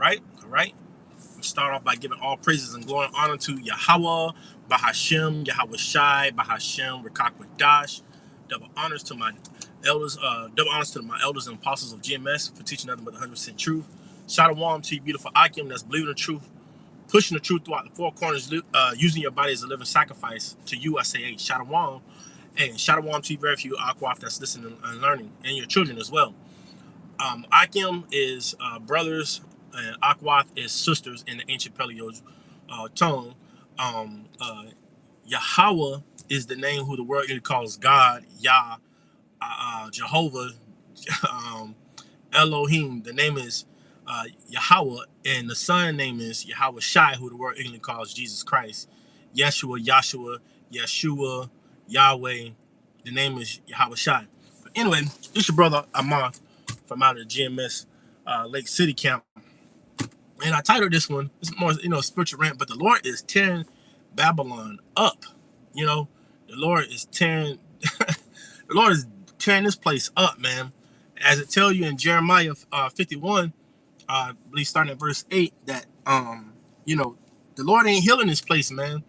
right? All right. We start off by giving all praises and glory and honor to Yahweh, Bahashem, Yahweh Shai, Bahashem, Rekakwadash. Double honors to my elders, my elders and apostles of GMS for teaching nothing but the 100% truth. Shalom to you, beautiful Akim, that's believing the truth, pushing the truth throughout the four corners, using your body as a living sacrifice. To you, I say, hey, Shalom. And Shalom to you, very few Akwaf that's listening and learning, and your children as well. Akim is brothers, and Akwath is sisters in the ancient Paleo tongue. Yahweh is the name who the word calls God, Yah, Jehovah, Elohim. The name is Yahweh, and the son name is Yahweh Shai, who the word English calls Jesus Christ. Yeshua, Yeshua, Yahweh. The name is Yahweh Shai. But anyway, it's your brother Amar from out of the GMS Lake City camp. And I titled this one, it's more, spiritual rant, but the Lord is tearing Babylon up. The Lord is tearing, the Lord is tearing this place up, man. As it tells you in Jeremiah 51, I believe starting at verse 8, that, the Lord ain't healing this place, man.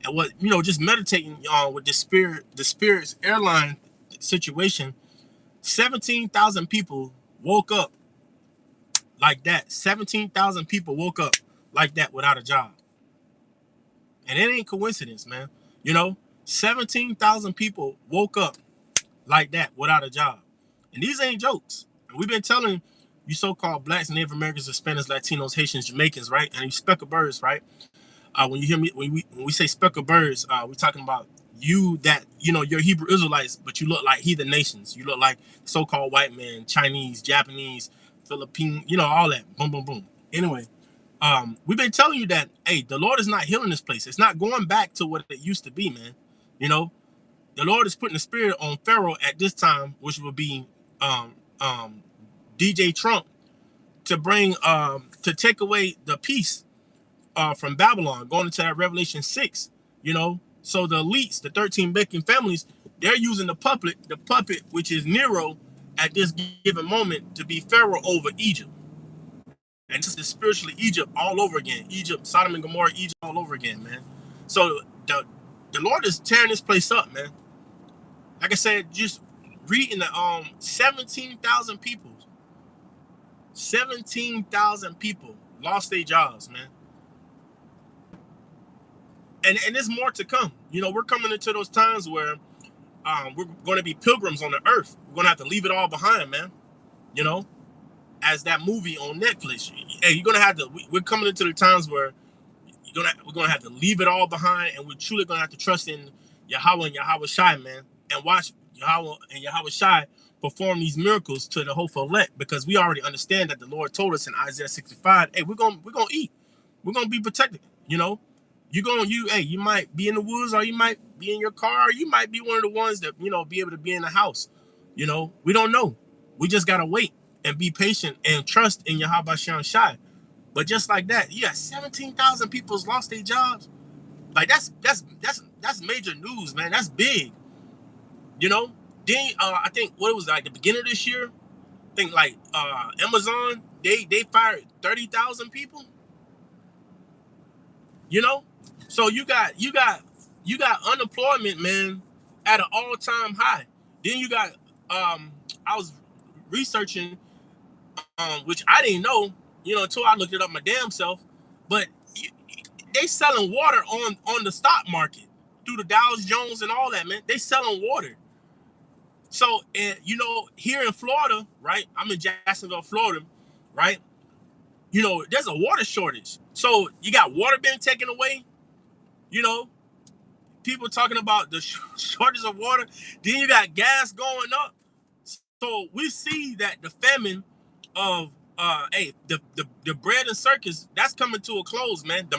And what, just meditating with the Spirit's airline situation, 17,000 people woke up like that. 17,000 people woke up like that without a job. And it ain't coincidence, man. 17,000 people woke up like that without a job. And these ain't jokes. And we've been telling you so-called blacks, Native Americans, Hispanics, Latinos, Haitians, Jamaicans, right? And you speckled birds, right? When you hear me, when we say speckled birds, we're talking about you that, you're Hebrew Israelites, but you look like heathen nations. You look like so-called white men, Chinese, Japanese, Philippine, all that. Boom, boom, boom. Anyway, we've been telling you that, hey, the Lord is not healing this place. It's not going back to what it used to be, man. The Lord is putting the spirit on Pharaoh at this time, which will be DJ Trump, to bring to take away the peace from Babylon, going into that Revelation 6. So the elites, the 13 banking families, they're using the puppet, which is Nero, at this given moment to be Pharaoh over Egypt. And this is spiritually Egypt all over again. Egypt, Sodom and Gomorrah, Egypt all over again, man. So the Lord is tearing this place up, man. Like I said, just reading the 17,000 people. 17,000 people lost their jobs, man. And there's more to come. We're coming into those times where we're going to be pilgrims on the earth. We're going to have to leave it all behind, man. As that movie on Netflix. Hey, you're going to have to, we're coming into the times where we're going to have to leave it all behind, and we're truly going to have to trust in Yahweh and Yahweh Shai, man, and watch Yahweh and Yahweh Shai perform these miracles to the hopeful elect, because we already understand that the Lord told us in Isaiah 65, hey, we're going to eat. We're going to be protected, you might be in the woods, or you might be in your car, or you might be one of the ones that, be able to be in the house. We don't know. We just got to wait and be patient and trust in Yahweh Shai. But just like that, 17,000 people's lost their jobs. Like that's major news, man. That's big. Then I think what it was like the beginning of this year, I think like Amazon, they fired 30,000 people. So you got unemployment, man, at an all-time high. Then you got I was researching, which I didn't know, until I looked it up my damn self. But they selling water on the stock market through the Dow Jones and all that, man. They selling water. So, and here in Florida, right? I'm in Jacksonville, Florida, right? There's a water shortage. So you got water being taken away. People talking about the shortage of water. Then you got gas going up. So we see that the famine of the bread and circus, that's coming to a close, man. The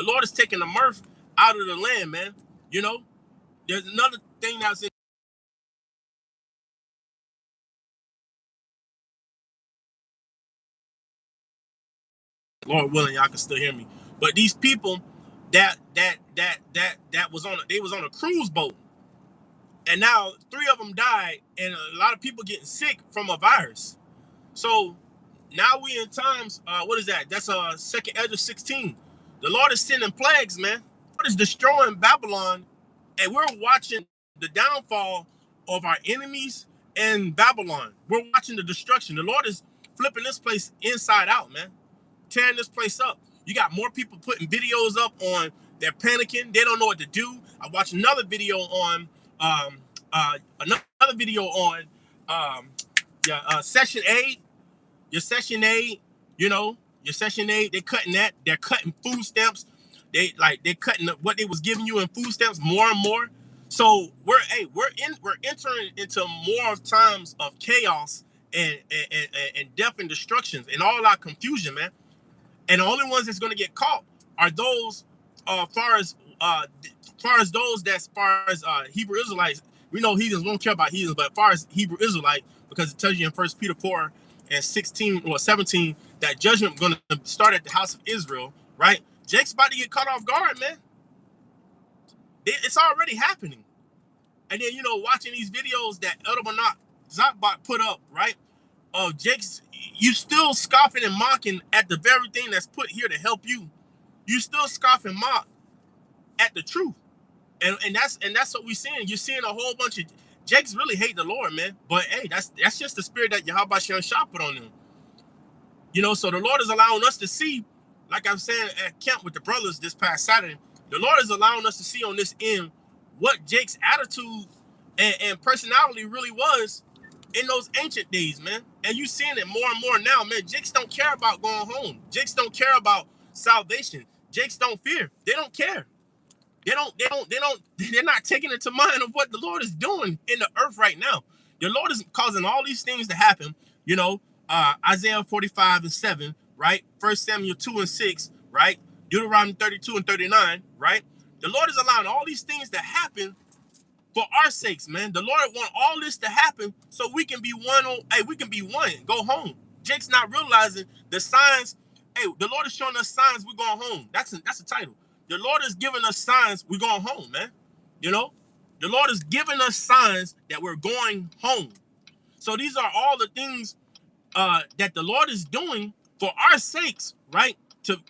Lord is taking the mirth out of the land, man. There's another thing that's in Lord willing, y'all can still hear me. But these people that was on a cruise boat, and now 3 of them died, and a lot of people getting sick from a virus. So now we in times, what is that? That's second Ezra 16. The Lord is sending plagues, man. The Lord is destroying Babylon, and we're watching the downfall of our enemies in Babylon. We're watching the destruction. The Lord is flipping this place inside out, man. Tearing this place up. You got more people putting videos up on, they're panicking, they don't know what to do. I watched another video on Session 8. Your Session 8, your Session 8, they're cutting food stamps. They're cutting what they was giving you in food stamps more and more. So we're entering into more times of chaos and death and destructions and all our confusion, man. And the only ones that's going to get caught are those, far as Hebrew Israelites. We know heathens won't care about heathens, but as far as Hebrew Israelite, because it tells you in 1 Peter 4 and 16 or 17 that judgment going to start at the house of Israel, right? Jake's about to get caught off guard, man. It's already happening. And then, watching these videos that Eldermanot Zakbot put up, right? Of Jake's, you still scoffing and mocking at the very thing that's put here to help you. You still scoff and mock at the truth. And that's what we're seeing. You're seeing a whole bunch of Jake's really hate the Lord, man. But hey, that's just the spirit that Yahweh Shem Shah put on them. So the Lord is allowing us to see, like I was saying at camp with the brothers this past Saturday, the Lord is allowing us to see on this end what Jake's attitude and personality really was in those ancient days, man. And you seeing it more and more now, man. Jakes don't care about going home. Jakes don't care about salvation. Jakes don't fear. They don't care. They're not taking into mind of what the Lord is doing in the earth right now. The Lord is causing all these things to happen, Isaiah 45 and 7, right? 1 Samuel 2 and 6, right? Deuteronomy 32 and 39, right? The Lord is allowing all these things to happen for our sakes, man. The Lord want all this to happen so we can be one. We can be one. Go home. Jake's not realizing the signs. Hey, the Lord is showing us signs we're going home. That's the title. The Lord is giving us signs we're going home, man. The Lord is giving us signs that we're going home. So these are all the things that the Lord is doing for our sakes, right? To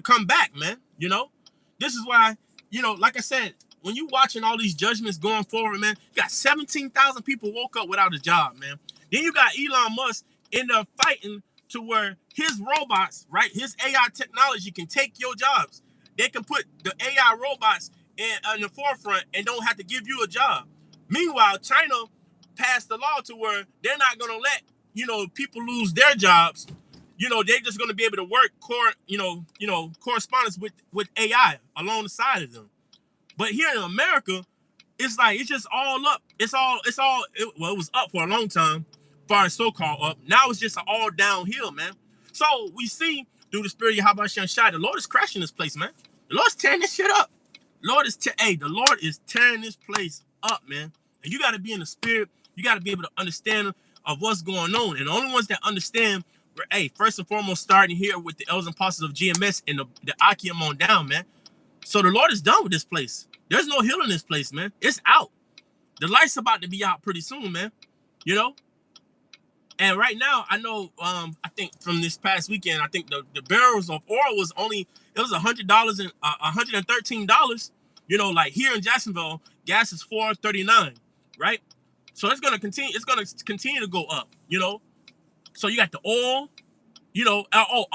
come back, man. This is why, like I said, when you watching all these judgments going forward, man, you got 17,000 people woke up without a job, man. Then you got Elon Musk in there fighting to where his robots, right, his AI technology can take your jobs. They can put the AI robots in the forefront and don't have to give you a job. Meanwhile, China passed the law to where they're not going to let, people lose their jobs. They're just going to be able to work correspondence with AI along the side of them. But here in America, it's like it's just all up. It was up for a long time, as far as so-called up. Now it's just all downhill, man. So we see through the spirit of Yahweh Shem Shai, the Lord is crashing this place, man. The Lord's tearing this shit up. The Lord is tearing this place up, man. And you got to be in the spirit. You got to be able to understand of what's going on. And the only ones that understand, first and foremost, starting here with the elders and apostles of GMS and the Akim on down, man. So the Lord is done with this place. There's no healing this place, man. It's out. The light's about to be out pretty soon, man. And right now, I know, I think from this past weekend, I think the barrels of oil was only, it was $100 and $113. Like here in Jacksonville, gas is $4.39, right? So it's gonna continue. It's gonna continue to go up. So you got the oil.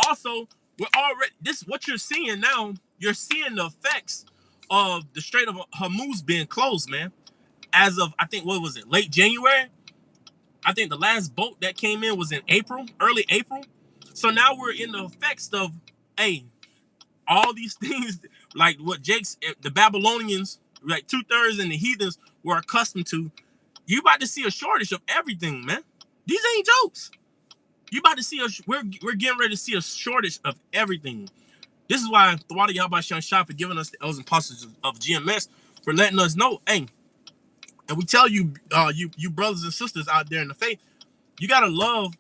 Also, we're already what you're seeing now. You're seeing the effects of the Strait of Hormuz being closed, man. As of, I think, what was it, late January? I think the last boat that came in was in April, early April. So now we're in the effects of, all these things, like what the Babylonians, like 2/3 and the heathens were accustomed to. You about to see a shortage of everything, man. These ain't jokes. You about to see we're getting ready to see a shortage of everything. This is why Thawada Yahweh Shem Shah for giving us the elders and apostles of GMS, for letting us know, and we tell you, you brothers and sisters out there in the faith, you gotta love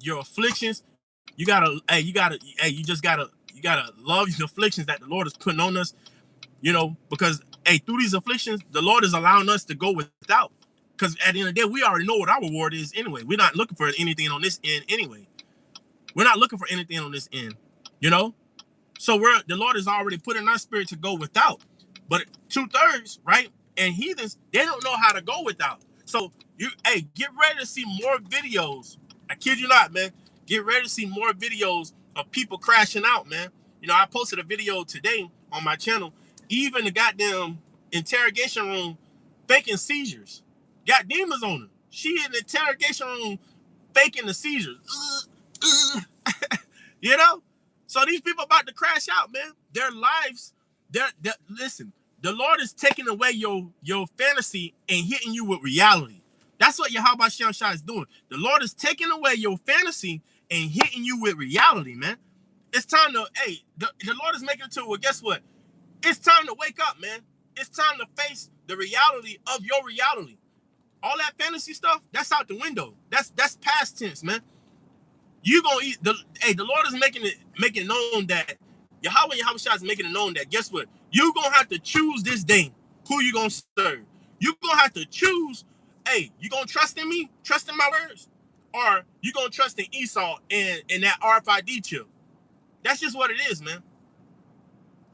your afflictions. You gotta love the afflictions that the Lord is putting on us. Because through these afflictions, the Lord is allowing us to go without. Because at the end of the day, we already know what our reward is anyway. We're not looking for anything on this end anyway. We're not looking for anything on this end, you know? So the Lord has already put in our spirit to go without. But 2/3, right? And heathens, they don't know how to go without. So get ready to see more videos. I kid you not, man. Get ready to see more videos of people crashing out, man. You know, I posted a video today on my channel. Even the goddamn interrogation room faking seizures. Got demons on her. She in the interrogation room faking the seizures. You know? So these people about to crash out, man. Their lives, listen, the Lord is taking away your fantasy and hitting you with reality. That's what Yahweh Shem Shai is doing. The Lord is taking away your fantasy and hitting you with reality, man. It's time to, the Lord is making it to, well, guess what? It's time to wake up, man. It's time to face the reality of your reality. All that fantasy stuff, that's out the window. That's past tense, man. You gonna eat the Lord is making it known that Yahweh Shai is making it known that, guess what? You gonna have to choose this day who you gonna serve. You gonna have to choose, you gonna trust in me, trust in my words, or you gonna trust in Esau and that RFID chip. That's just what it is, man.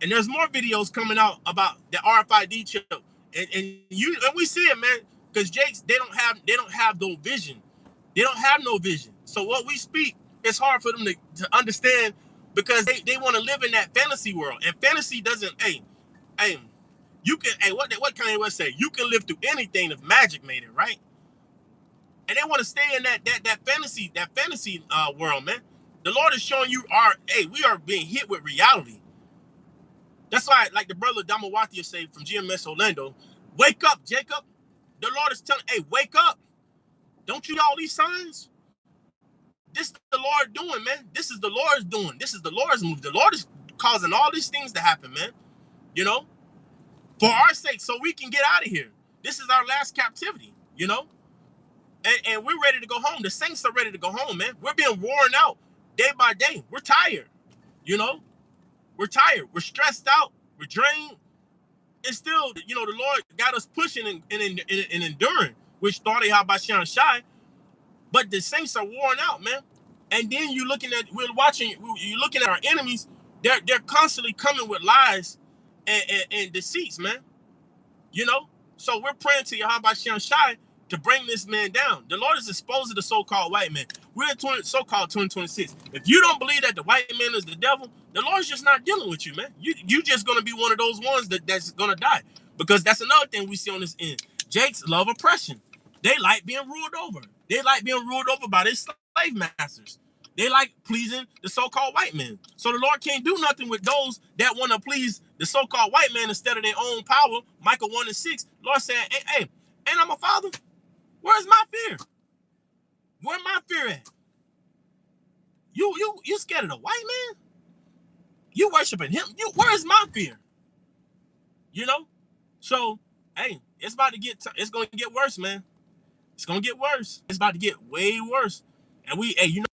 And there's more videos coming out about the RFID chip, and we see it, man, because Jakes, they don't have no vision. They don't have no vision. So what we speak, it's hard for them to understand, because they want to live in that fantasy world. And fantasy doesn't, you can, what Kanye West say? You can live through anything if magic made it, right? And they want to stay in that fantasy world, man. The Lord is showing you we are being hit with reality. That's why, like the brother Damawatia say from GMS Orlando, wake up, Jacob. The Lord is telling, wake up. Don't you all these signs? This is the Lord doing, man. This is the Lord's doing. This is the Lord's move. The Lord is causing all these things to happen, man. You know, for our sake, so we can get out of here. This is our last captivity, you know, and we're ready to go home. The saints are ready to go home, man. We're being worn out day by day. We're tired, you know. We're tired. We're stressed out. We're drained. And still, you know, the Lord got us pushing and enduring, which started out by Shem Shai. But the saints are worn out, man. And then you're looking at our enemies. They're constantly coming with lies and deceits, man. You know? So we're praying to Yahweh Shem Shai to bring this man down. The Lord is exposing the so-called white man. We're in so-called 2026. If you don't believe that the white man is the devil, the Lord's just not dealing with you, man. You just going to be one of those ones that's going to die. Because that's another thing we see on this end. Jakes love oppression. They like being ruled over. They like being ruled over by their slave masters. They like pleasing the so-called white man. So the Lord can't do nothing with those that want to please the so-called white man instead of their own power. Micah 1:6. Lord said, ain't I a father? Where's my fear? Where my fear at? You scared of the white man? You worshiping him? Where's my fear? You know? So, it's about to it's gonna get worse, man. It's gonna get worse. It's about to get way worse. And you know.